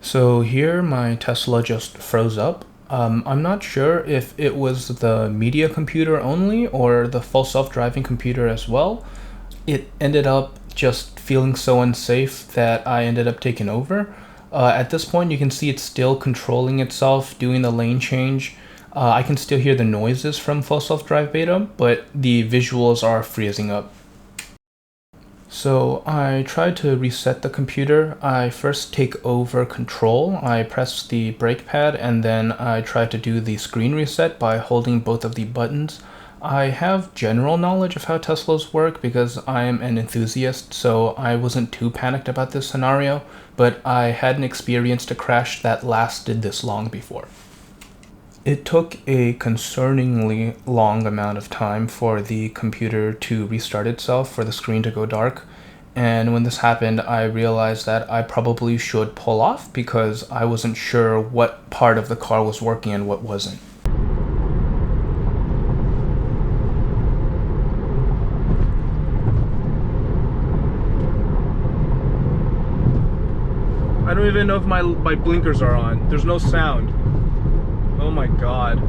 So here my Tesla just froze up. I'm not sure if it was the media computer only or the full self-driving computer as well. It ended up just feeling so unsafe that I ended up taking over. At this point you can see it's still controlling itself, doing the lane change. I can still hear the noises from full self-drive beta, but the visuals are freezing up. So I tried to reset the computer. I first take over control. I press the brake pad and then I try to do the screen reset by holding both of the buttons. I have general knowledge of how Teslas work because I am an enthusiast, so I wasn't too panicked about this scenario, but I hadn't experienced a crash that lasted this long before. It took a concerningly long amount of time for the computer to restart itself, for the screen to go dark, and when this happened I realized that I probably should pull off because I wasn't sure what part of the car was working and what wasn't. I don't even know if my blinkers are on. There's no sound. Oh my god.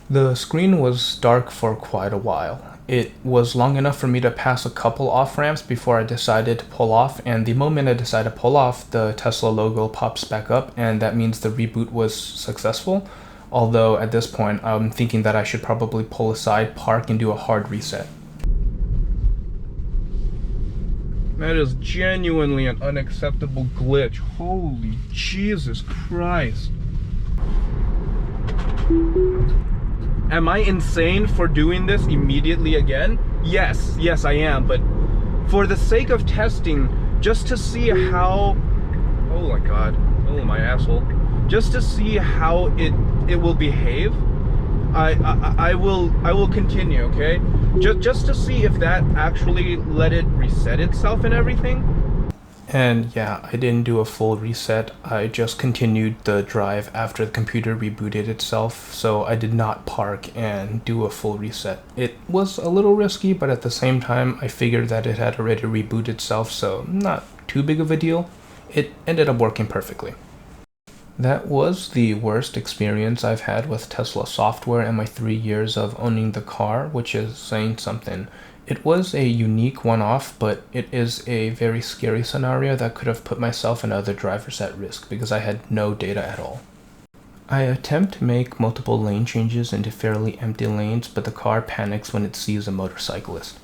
The screen was dark for quite a while. It was long enough for me to pass a couple off-ramps before I decided to pull off, and the moment I decide to pull off, the Tesla logo pops back up, and that means the reboot was successful. Although at this point, I'm thinking that I should probably pull aside, park, and do a hard reset. That is genuinely an unacceptable glitch. Holy Jesus Christ. Am I insane for doing this immediately again? Yes, I am, but for the sake of testing, just to see how... Oh my god. Oh my asshole. Just to see how it will behave, I will continue, okay? Just to see if that actually let it reset itself and everything. And yeah, I didn't do a full reset. I just continued the drive after the computer rebooted itself, so I did not park and do a full reset. It was a little risky, but at the same time, I figured that it had already rebooted itself, so not too big of a deal. It ended up working perfectly. That was the worst experience I've had with Tesla software in my 3 years of owning the car, which is saying something. It was a unique one-off, but it is a very scary scenario that could have put myself and other drivers at risk because I had no data at all. I attempt to make multiple lane changes into fairly empty lanes, but the car panics when it sees a motorcyclist.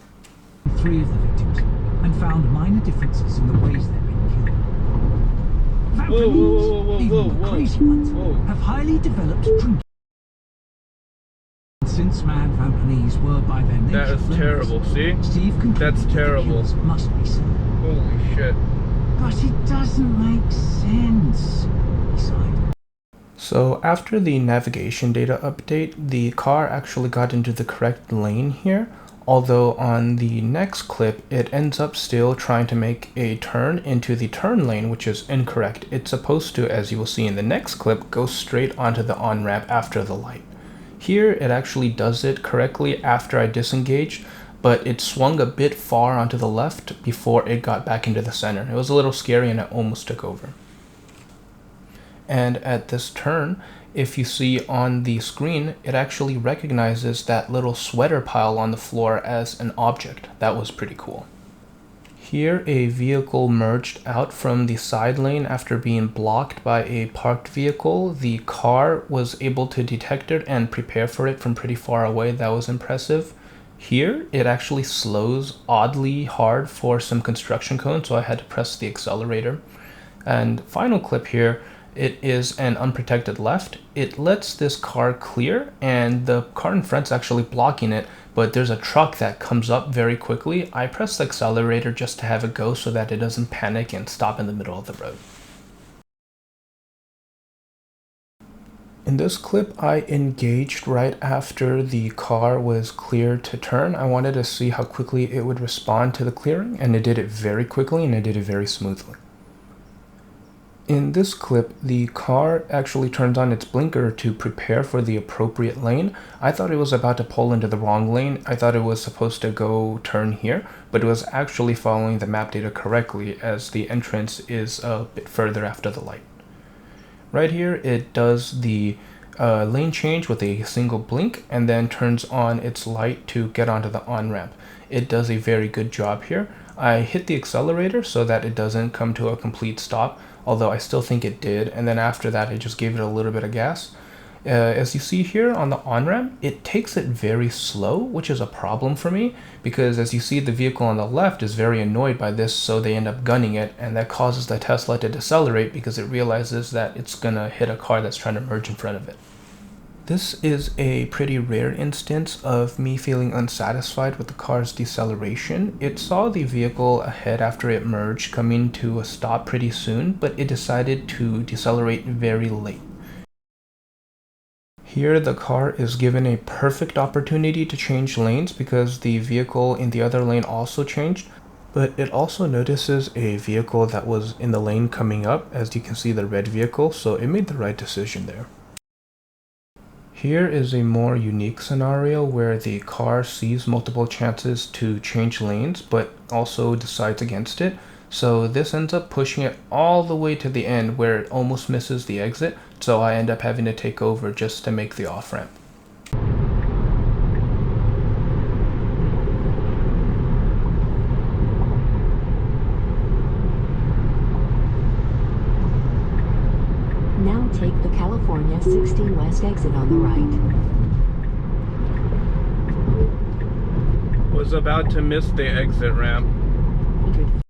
3 of the victims and found minor differences in the ways they've been killed. Even the crazy ones have highly developed drinking. Since mad vampanese were by their nature. That is terrible, see? That's terrible. Must be so. Holy shit. But it doesn't make sense. Besides. So after the navigation data update, the car actually got into the correct lane here, although on the next clip it ends up still trying to make a turn into the turn lane, which is incorrect. It's supposed to, as you will see in the next clip, go straight onto the on-ramp after the light. Here it actually does it correctly after I disengaged, but it swung a bit far onto the left before it got back into the center. It was a little scary and it almost took over. And at this turn, if you see on the screen, it actually recognizes that little sweater pile on the floor as an object. That was pretty cool. Here, a vehicle merged out from the side lane after being blocked by a parked vehicle. The car was able to detect it and prepare for it from pretty far away. That was impressive. Here, it actually slows oddly hard for some construction cone, so I had to press the accelerator. And final clip here, it is an unprotected left. It lets this car clear, and the car in front's actually blocking it, but there's a truck that comes up very quickly. I press the accelerator just to have it go so that it doesn't panic and stop in the middle of the road. In this clip, I engaged right after the car was cleared to turn. I wanted to see how quickly it would respond to the clearing, and it did it very quickly and it did it very smoothly. In this clip, the car actually turns on its blinker to prepare for the appropriate lane. I thought it was about to pull into the wrong lane. I thought it was supposed to go turn here, but it was actually following the map data correctly as the entrance is a bit further after the light. Right here, it does the lane change with a single blink and then turns on its light to get onto the on-ramp. It does a very good job here. I hit the accelerator so that it doesn't come to a complete stop, although I still think it did, and then after that I just gave it a little bit of gas. As you see here on the on-ramp, it takes it very slow, which is a problem for me, because as you see, the vehicle on the left is very annoyed by this, so they end up gunning it, and that causes the Tesla to decelerate because it realizes that it's gonna hit a car that's trying to merge in front of it. This is a pretty rare instance of me feeling unsatisfied with the car's deceleration. It saw the vehicle ahead after it merged coming to a stop pretty soon, but it decided to decelerate very late. Here the car is given a perfect opportunity to change lanes because the vehicle in the other lane also changed, but it also notices a vehicle that was in the lane coming up, as you can see the red vehicle, so it made the right decision there. Here is a more unique scenario where the car sees multiple chances to change lanes but also decides against it. So this ends up pushing it all the way to the end where it almost misses the exit. So I end up having to take over just to make the off-ramp. Now take the California 60 West exit on the right. Was about to miss the exit ramp. 100